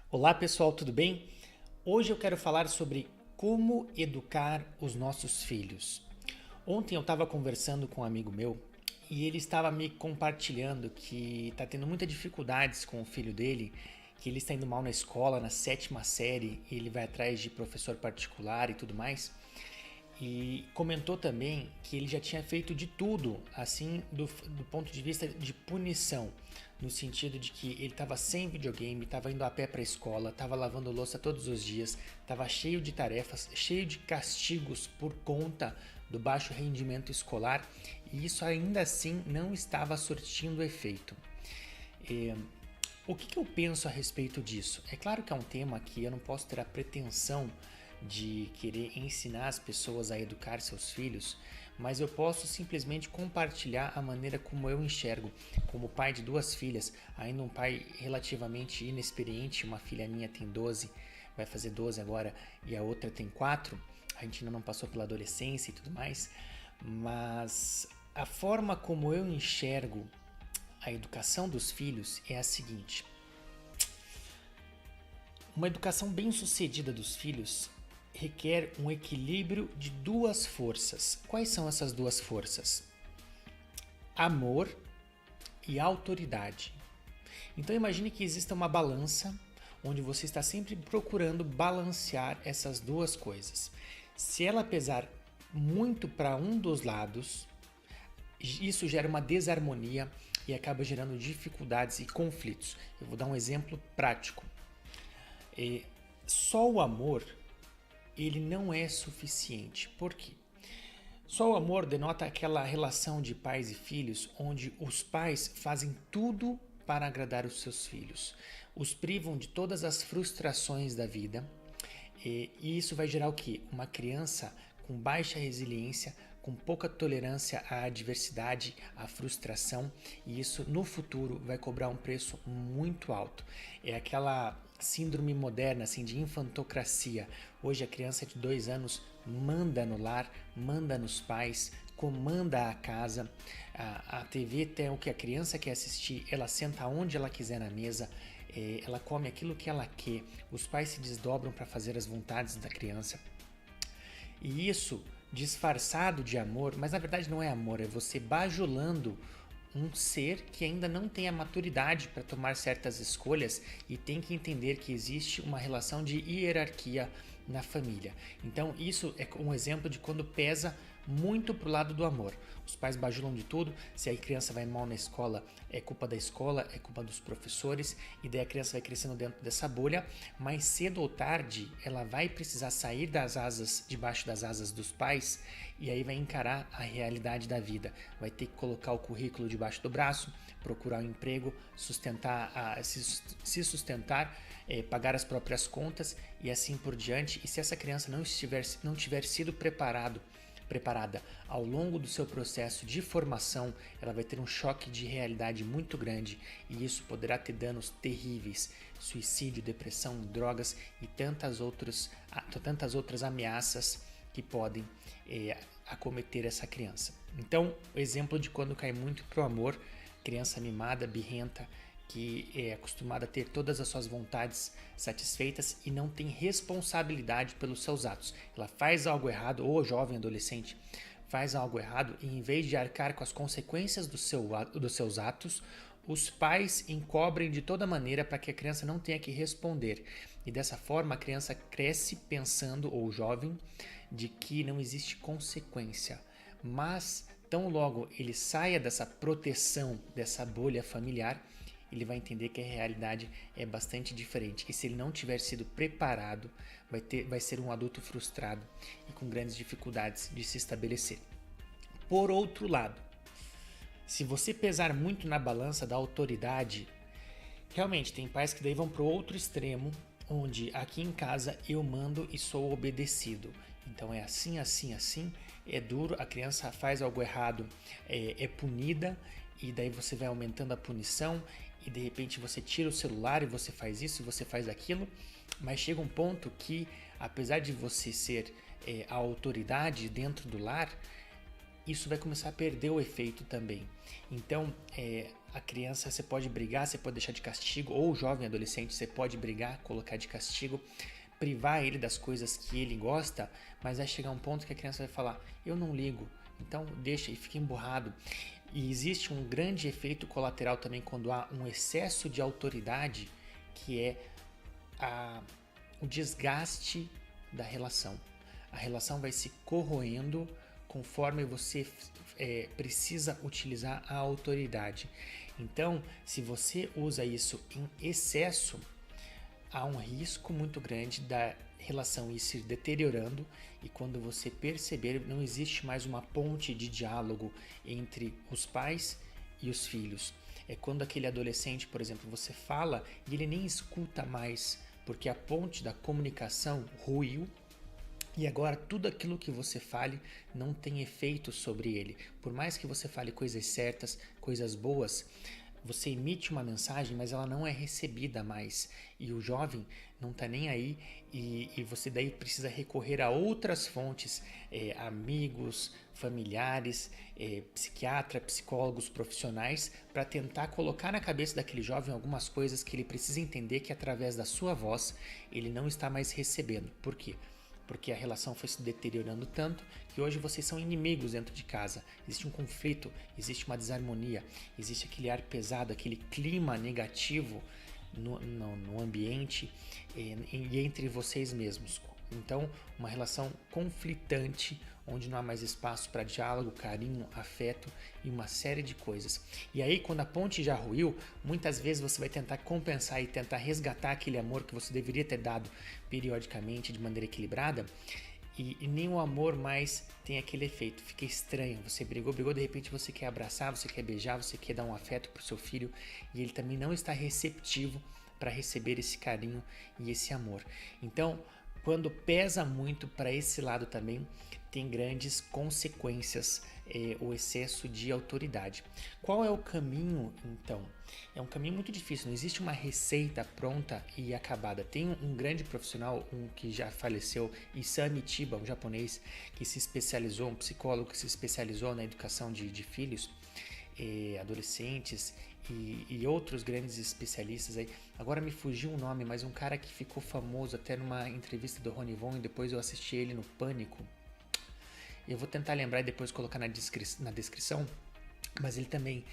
Olá pessoal, tudo bem? Hoje eu quero falar sobre como educar os nossos filhos. Ontem eu estava conversando com um amigo meu e ele estava me compartilhando que está tendo muitas dificuldades com o filho dele, que ele está indo mal na escola, na sétima série, e ele vai atrás de professor particular e tudo mais. E comentou também que ele já tinha feito de tudo, assim, do ponto de vista de punição, no sentido de que ele estava sem videogame, estava indo a pé para a escola, estava lavando louça todos os dias, estava cheio de tarefas, cheio de castigos por conta do baixo rendimento escolar, e isso ainda assim não estava surtindo efeito. E, o que eu penso a respeito disso? É claro que é um tema que eu não posso ter a pretensão de querer ensinar as pessoas a educar seus filhos, mas eu posso simplesmente compartilhar a maneira como eu enxergo, como pai de duas filhas, ainda um pai relativamente inexperiente. Uma filha minha tem 12, vai fazer 12 agora, e a outra tem 4. A gente ainda não passou pela adolescência e tudo mais, mas a forma como eu enxergo a educação dos filhos é a seguinte: uma educação bem-sucedida dos filhos requer um equilíbrio de duas forças. Quais são essas duas forças? Amor e autoridade. Então imagine que exista uma balança onde você está sempre procurando balancear essas duas coisas. Se ela pesar muito para um dos lados, isso gera uma desarmonia e acaba gerando dificuldades e conflitos. Eu vou dar um exemplo prático. Só o amor ele não é suficiente. Por quê? Só o amor denota aquela relação de pais e filhos onde os pais fazem tudo para agradar os seus filhos, os privam de todas as frustrações da vida, e isso vai gerar o quê? Uma criança com baixa resiliência, com pouca tolerância à adversidade, à frustração, e isso no futuro vai cobrar um preço muito alto. É aquela síndrome moderna assim de infantocracia. Hoje a criança de 2 anos manda no lar, manda nos pais, comanda a casa. A TV tem o que a criança quer assistir, ela senta onde ela quiser na mesa, ela come aquilo que ela quer. Os pais se desdobram para fazer as vontades da criança. E isso disfarçado de amor, mas na verdade não é amor, é você bajulando um ser que ainda não tem a maturidade para tomar certas escolhas e tem que entender que existe uma relação de hierarquia na família. Então isso é um exemplo de quando pesa muito pro lado do amor. Os pais bajulam de tudo, se a criança vai mal na escola, é culpa da escola, é culpa dos professores, e daí a criança vai crescendo dentro dessa bolha. Mais cedo ou tarde, ela vai precisar sair das asas, debaixo das asas dos pais, e aí vai encarar a realidade da vida. Vai ter que colocar o currículo debaixo do braço, procurar um emprego, se sustentar, pagar as próprias contas e assim por diante. E se essa criança não tiver sido preparada ao longo do seu processo de formação, ela vai ter um choque de realidade muito grande, e isso poderá ter danos terríveis: suicídio, depressão, drogas e tantas outras ameaças que podem acometer essa criança. Então, o exemplo de quando cai muito pro amor, criança mimada, birrenta, que é acostumada a ter todas as suas vontades satisfeitas e não tem responsabilidade pelos seus atos. Ela faz algo errado, ou jovem adolescente faz algo errado, e em vez de arcar com as consequências dos seus atos, os pais encobrem de toda maneira para que a criança não tenha que responder. E dessa forma a criança cresce pensando, ou jovem, de que não existe consequência. Mas tão logo ele saia dessa proteção, dessa bolha familiar, ele vai entender que a realidade é bastante diferente. E se ele não tiver sido preparado, vai ser um adulto frustrado e com grandes dificuldades de se estabelecer. Por outro lado, se você pesar muito na balança da autoridade, realmente tem pais que daí vão para o outro extremo, onde aqui em casa eu mando e sou obedecido. Então é assim, assim, assim, é duro, a criança faz algo errado, é punida, e daí você vai aumentando a punição, e de repente você tira o celular e você faz isso e você faz aquilo, mas chega um ponto que, apesar de você ser a autoridade dentro do lar, isso vai começar a perder o efeito também. Então, A criança, você pode brigar, você pode deixar de castigo, ou o jovem adolescente, você pode brigar, colocar de castigo, privar ele das coisas que ele gosta, mas vai chegar um ponto que a criança vai falar: eu não ligo, então deixa, e fica emburrado. E existe um grande efeito colateral também quando há um excesso de autoridade, que é o desgaste da relação. A relação vai se corroendo conforme você precisa utilizar a autoridade. Então, se você usa isso em excesso, há um risco muito grande da relação ir se deteriorando, e quando você perceber, não existe mais uma ponte de diálogo entre os pais e os filhos. É quando aquele adolescente, por exemplo, você fala e ele nem escuta mais, porque a ponte da comunicação ruiu, e agora tudo aquilo que você fale não tem efeito sobre ele. Por mais que você fale coisas certas, coisas boas, você emite uma mensagem, mas ela não é recebida mais. E o jovem não está nem aí, e você daí precisa recorrer a outras fontes, amigos, familiares, psiquiatra, psicólogos profissionais, para tentar colocar na cabeça daquele jovem algumas coisas que ele precisa entender, que através da sua voz ele não está mais recebendo. Por quê? Porque a relação foi se deteriorando tanto que hoje vocês são inimigos dentro de casa. Existe um conflito, existe uma desarmonia, existe aquele ar pesado, aquele clima negativo no ambiente e entre vocês mesmos. Então, uma relação conflitante, onde não há mais espaço para diálogo, carinho, afeto e uma série de coisas. E aí, quando a ponte já ruiu, muitas vezes você vai tentar compensar e tentar resgatar aquele amor que você deveria ter dado periodicamente, de maneira equilibrada, e nem o amor mais tem aquele efeito. Fica estranho, você brigou, de repente você quer abraçar, você quer beijar, você quer dar um afeto para o seu filho, e ele também não está receptivo para receber esse carinho e esse amor. Então, quando pesa muito para esse lado também, tem grandes consequências o excesso de autoridade. Qual é o caminho, então? É um caminho muito difícil, não existe uma receita pronta e acabada. Tem um grande profissional, que já faleceu, Isami Chiba, um japonês, que se especializou, um psicólogo que se especializou na educação de filhos, adolescentes, e outros grandes especialistas aí. Agora me fugiu o nome, mas um cara que ficou famoso até numa entrevista do Rony Von, e depois eu assisti ele no Pânico. Eu vou tentar lembrar e depois colocar na descrição. Mas ele também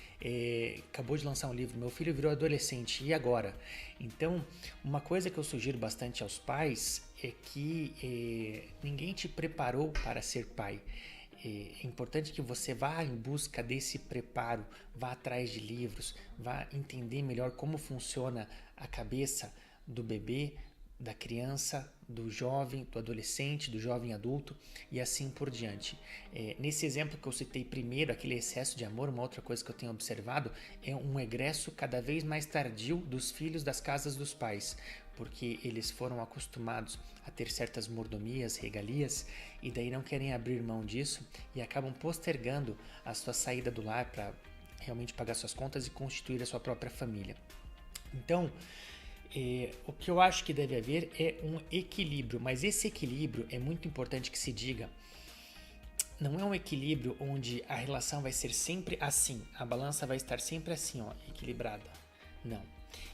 acabou de lançar um livro, Meu Filho Virou Adolescente, e agora? Então, uma coisa que eu sugiro bastante aos pais é que ninguém te preparou para ser pai. É importante que você vá em busca desse preparo, vá atrás de livros, vá entender melhor como funciona a cabeça do bebê, da criança, do jovem, do adolescente, do jovem adulto e assim por diante. Nesse exemplo que eu citei primeiro, aquele excesso de amor, uma outra coisa que eu tenho observado é um egresso cada vez mais tardio dos filhos das casas dos pais, porque eles foram acostumados a ter certas mordomias, regalias, e daí não querem abrir mão disso e acabam postergando a sua saída do lar para realmente pagar suas contas e constituir a sua própria família. Então, o que eu acho que deve haver é um equilíbrio, mas esse equilíbrio é muito importante que se diga. Não é um equilíbrio onde a relação vai ser sempre assim, a balança vai estar sempre assim, ó, equilibrada. Não.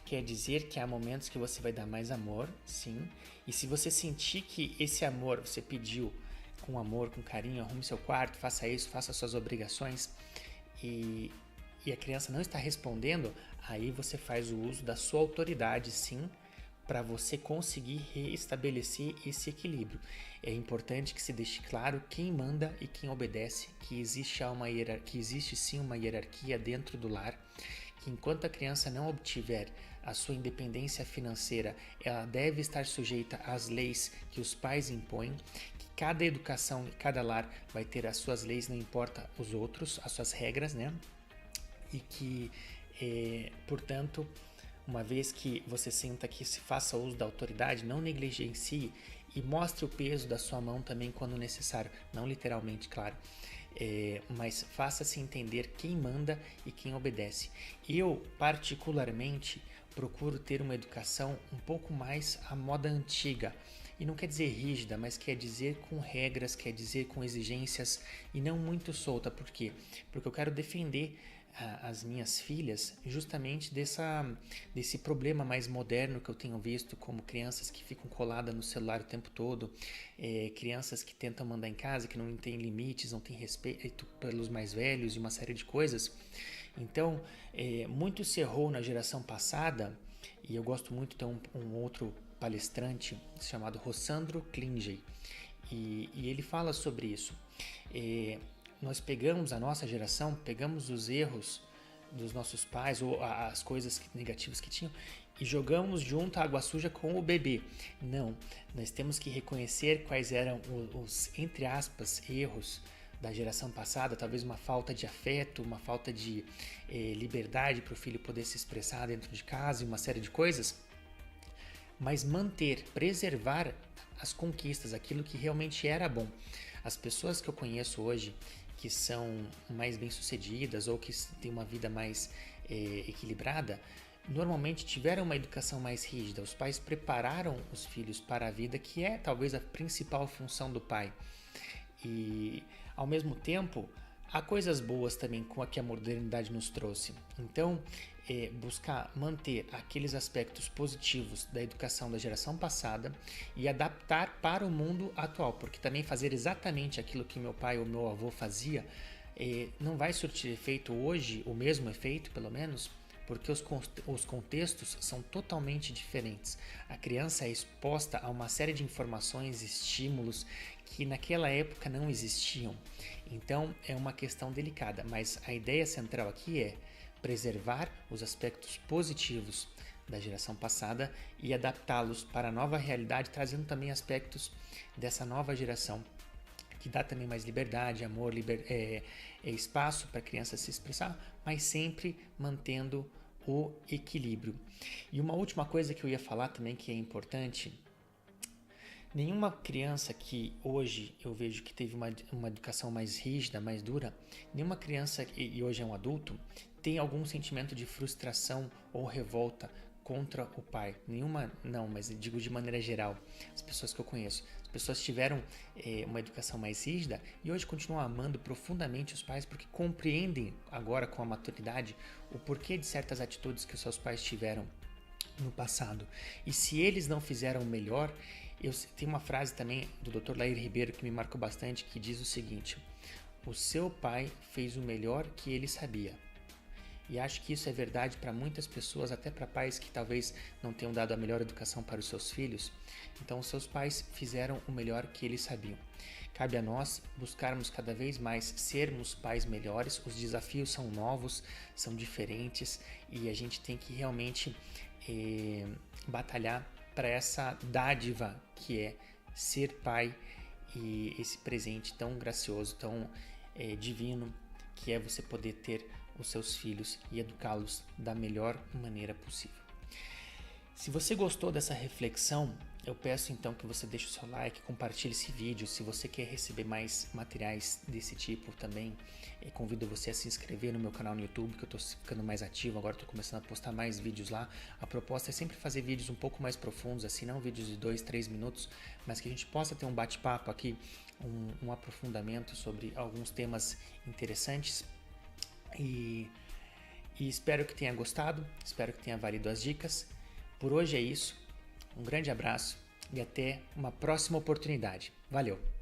Quer dizer que há momentos que você vai dar mais amor, sim, e se você sentir que esse amor você pediu com amor, com carinho, arrume seu quarto, faça isso, faça suas obrigações, e a criança não está respondendo, aí você faz o uso da sua autoridade, sim, para você conseguir reestabelecer esse equilíbrio. É importante que se deixe claro quem manda e quem obedece, que existe sim uma hierarquia dentro do lar, que enquanto a criança não obtiver a sua independência financeira, ela deve estar sujeita às leis que os pais impõem, que cada educação e cada lar vai ter as suas leis, não importa os outros, as suas regras, né? E que, portanto, uma vez que você sinta que se faça uso da autoridade, não negligencie e mostre o peso da sua mão também quando necessário, não literalmente, claro, mas faça-se entender quem manda e quem obedece. Eu, particularmente, procuro ter uma educação um pouco mais à moda antiga, e não quer dizer rígida, mas quer dizer com regras, quer dizer com exigências e não muito solta. Por quê? Porque eu quero defender as minhas filhas justamente desse problema mais moderno que eu tenho visto, como crianças que ficam coladas no celular o tempo todo, crianças que tentam mandar em casa, que não têm limites, não têm respeito pelos mais velhos e uma série de coisas. Então, muito se errou na geração passada, e eu gosto muito de um outro palestrante chamado Rossandro Klingey, e ele fala sobre isso. Nós pegamos a nossa geração, pegamos os erros dos nossos pais ou as coisas negativas que tinham e jogamos junto a água suja com o bebê. Não, nós temos que reconhecer quais eram os entre aspas, erros da geração passada, talvez uma falta de afeto, uma falta de liberdade para o filho poder se expressar dentro de casa e uma série de coisas, mas preservar as conquistas, aquilo que realmente era bom. As pessoas que eu conheço hoje, que são mais bem-sucedidas ou que têm uma vida mais equilibrada, normalmente tiveram uma educação mais rígida. Os pais prepararam os filhos para a vida, que é talvez a principal função do pai. E, ao mesmo tempo, há coisas boas também com a que a modernidade nos trouxe. Então, buscar manter aqueles aspectos positivos da educação da geração passada e adaptar para o mundo atual, porque também fazer exatamente aquilo que meu pai ou meu avô fazia não vai surtir efeito hoje, o mesmo efeito pelo menos, porque os contextos são totalmente diferentes. A criança é exposta a uma série de informações, estímulos que naquela época não existiam. Então é uma questão delicada, mas a ideia central aqui é preservar os aspectos positivos da geração passada e adaptá-los para a nova realidade, trazendo também aspectos dessa nova geração que dá também mais liberdade, amor, espaço para a criança se expressar, mas sempre mantendo o equilíbrio. E uma última coisa que eu ia falar também que é importante: nenhuma criança que hoje eu vejo que teve uma educação mais rígida, mais dura, nenhuma criança e hoje é um adulto, tem algum sentimento de frustração ou revolta contra o pai. Nenhuma, não, mas eu digo de maneira geral, as pessoas que eu conheço. As pessoas tiveram uma educação mais rígida e hoje continuam amando profundamente os pais porque compreendem agora com a maturidade o porquê de certas atitudes que os seus pais tiveram no passado. E se eles não fizeram o melhor, tem uma frase também do Dr. Lair Ribeiro que me marcou bastante, que diz o seguinte: o seu pai fez o melhor que ele sabia. E acho que isso é verdade para muitas pessoas, até para pais que talvez não tenham dado a melhor educação para os seus filhos. Então, os seus pais fizeram o melhor que eles sabiam. Cabe a nós buscarmos cada vez mais sermos pais melhores. Os desafios são novos, são diferentes e a gente tem que realmente batalhar para essa dádiva que é ser pai e esse presente tão gracioso, tão divino, que é você poder ter os seus filhos e educá-los da melhor maneira possível. Se você gostou dessa reflexão, eu peço então que você deixe o seu like, compartilhe esse vídeo. Se você quer receber mais materiais desse tipo também, convido você a se inscrever no meu canal no YouTube, que eu estou ficando mais ativo, agora estou começando a postar mais vídeos lá. A proposta é sempre fazer vídeos um pouco mais profundos, assim, não vídeos de 2, 3 minutos, mas que a gente possa ter um bate-papo aqui, um aprofundamento sobre alguns temas interessantes. E espero que tenha gostado, espero que tenha valido as dicas. Por hoje é isso, um grande abraço e até uma próxima oportunidade. Valeu!